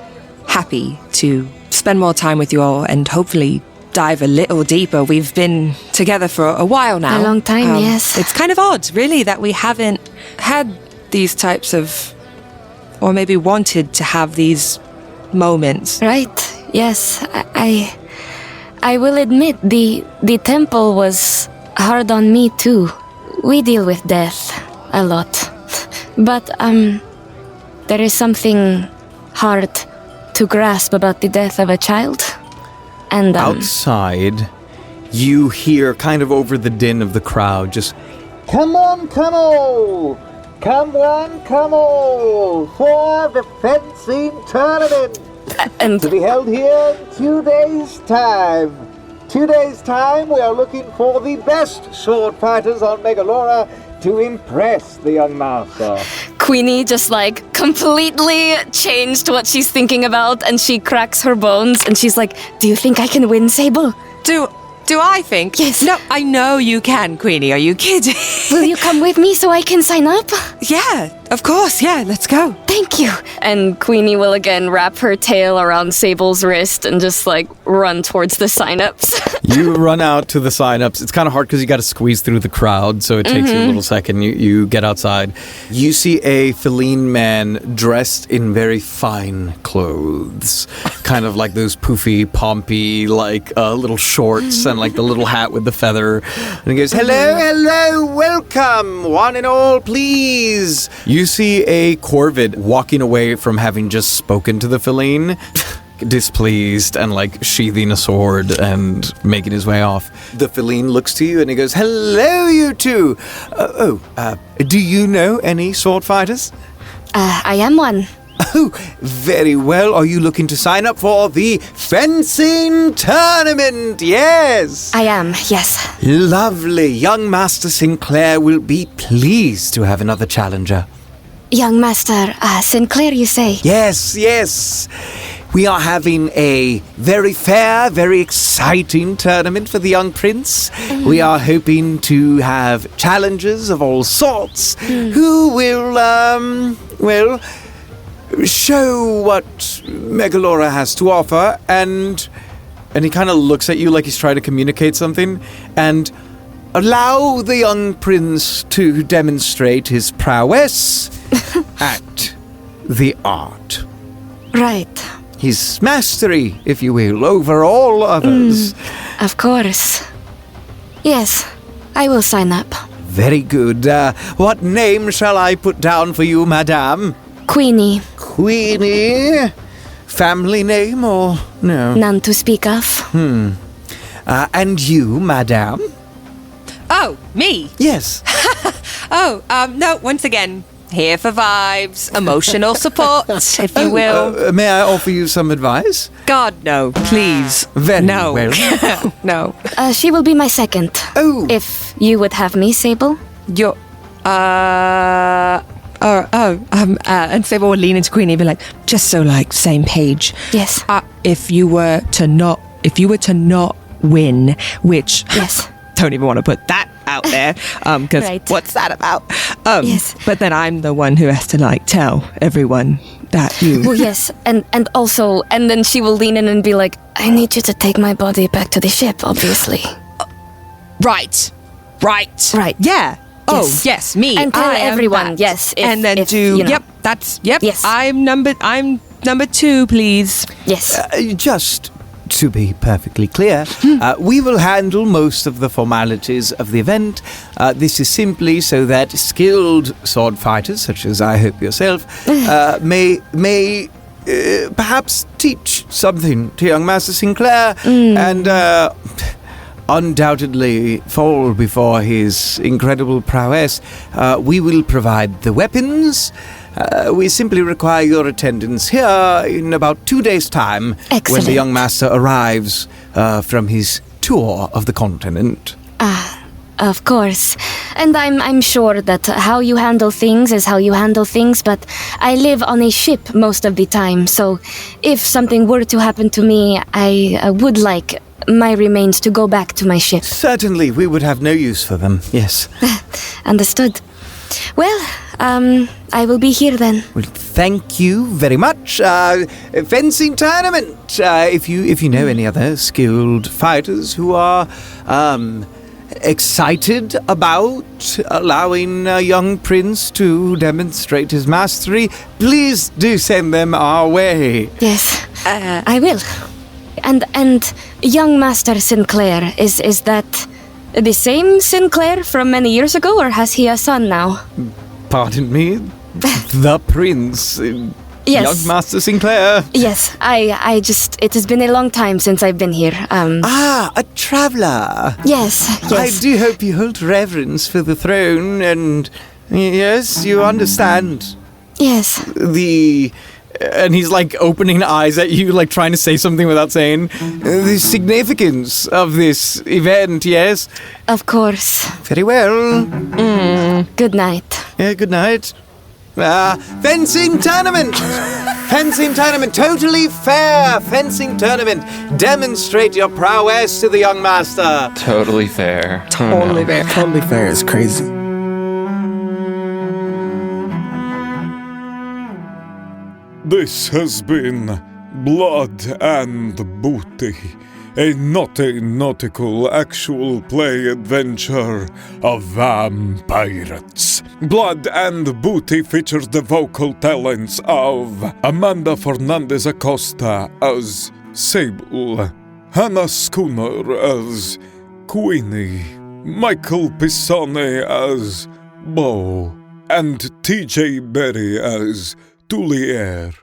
happy to spend more time with you all and hopefully dive a little deeper. We've been together for a while now. A long time, yes. It's kind of odd, really, that we haven't had these types of, or maybe wanted to have these moments. Right, yes. I will admit, the temple was hard on me too. We deal with death a lot. But, there is something hard to grasp about the death of a child. And, outside, you hear kind of over the din of the crowd just, Come on, come all! Come on, come all! For the fencing tournament! and To be held here in 2 days' time. 2 days' time, we are looking for the best sword fighters on Megalora to impress the young master. Queenie just completely changed what she's thinking about, and she cracks her bones, and she's like, do you think I can win, Sable? Do I think? Yes. No, I know you can, Queenie. Are you kidding? Will you come with me so I can sign up? Yeah, of course. Yeah, let's go. Thank you. And Queenie will again wrap her tail around Sable's wrist and just run towards the sign-ups. you run out to the sign-ups. It's kind of hard because you got to squeeze through the crowd, so it takes you a little second. You get outside. You see a feline man dressed in very fine clothes, kind of like those poofy, pompy, little shorts and the little hat with the feather. And he goes, hello, welcome, one and all, please. You see a corvid walking away from having just spoken to the feline, displeased and sheathing a sword and making his way off. The feline looks to you and he goes, hello, you two. Do you know any sword fighters? I am one. Oh, very well. Are you looking to sign up for the fencing tournament? Yes. I am, yes. Lovely. Young Master Sinclair will be pleased to have another challenger. Young Master Sinclair, you say? Yes. We are having a very fair, very exciting tournament for the young prince. We are hoping to have challengers of all sorts who will, show what Megalora has to offer, and he kind of looks at you like he's trying to communicate something, and allow the young prince to demonstrate his prowess at the art. Right. His mastery, if you will, over all others. Of course. Yes, I will sign up. Very good. What name shall I put down for you, madame? Queenie. Queenie? Family name or no? None to speak of. And you, madame? Oh, me? Yes. No, once again, here for vibes, emotional support, if you will. May I offer you some advice? God, no, please. Very no. well. No. She will be my second. Oh. If you would have me, Sable. You're, and Sable would lean into Queenie and be like, just so like, same page. Yes. If you were to not win, which... Yes. Don't even want to put that out there, because Right. what's that about? Yes. But then I'm the one who has to like tell everyone that you... Well, yes, and also, and then she will lean in and be like, I need you to take my body back to the ship, obviously. Right. Yeah. Yes. Oh, yes, me. And tell I am everyone, that. yes, if- and then if, do, you know. Yep. Yes. I'm number 2, please. Yes. Just to be perfectly clear, we will handle most of the formalities of the event. This is simply so that skilled sword fighters, such as I hope yourself, may perhaps teach something to young Master Sinclair and undoubtedly fall before his incredible prowess. We will provide the weapons. We simply require your attendance here in about 2 days' time. Excellent. When the young master arrives from his tour of the continent. Of course. And I'm sure that how you handle things is how you handle things, but I live on a ship most of the time, so if something were to happen to me, I would like my remains to go back to my ship. Certainly, we would have no use for them, yes. Understood. Well, I will be here then. Well, thank you very much. Fencing tournament. If you know any other skilled fighters who are excited about allowing a young prince to demonstrate his mastery, please do send them our way. Yes, I will. And young Master Sinclair, is that the same Sinclair from many years ago, or has he a son now? Pardon me? The prince. Yes. Young Master Sinclair. Yes, I just, it has been a long time since I've been here. A traveller. Yes. I do hope you hold reverence for the throne, and yes, you understand Yes. and he's like opening eyes at you, like trying to say something without saying the significance of this event, yes? Of course. Very well. Good night. Yeah, good night. Fencing tournament! Fencing tournament, totally fair fencing tournament. Demonstrate your prowess to the young master. Totally fair. Totally fair. Totally fair is crazy. This has been Blood and Booty, a nautical actual play adventure of Vampirates. Blood and Booty features the vocal talents of Amanda Fernandez-Acosta as Sable, Hannah Schooner as Queenie, Michael Pisani as Beau, and TJ Berry as Tuliere.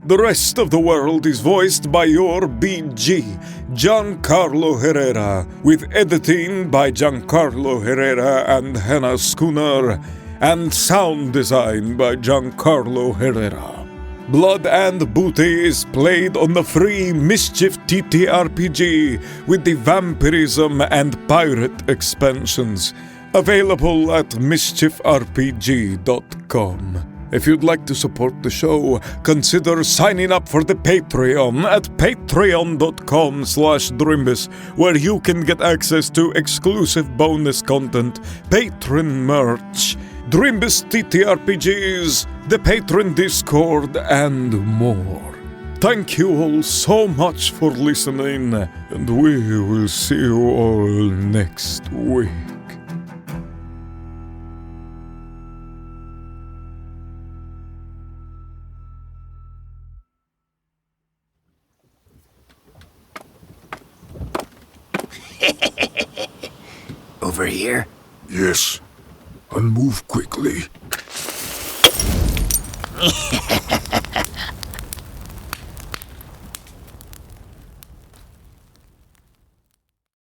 The rest of the world is voiced by your BG, Giancarlo Herrera, with editing by Giancarlo Herrera and Hannah Schooner, and sound design by Giancarlo Herrera. Blood and Booty is played on the free Mischief TTRPG with the Vampirism and Pirate expansions, available at mischiefrpg.com. If you'd like to support the show, consider signing up for the Patreon at patreon.com/Drimbus, where you can get access to exclusive bonus content, patron merch, Drimbus TTRPGs, the Patron Discord, and more. Thank you all so much for listening, and we will see you all next week. Over here? Yes, and move quickly.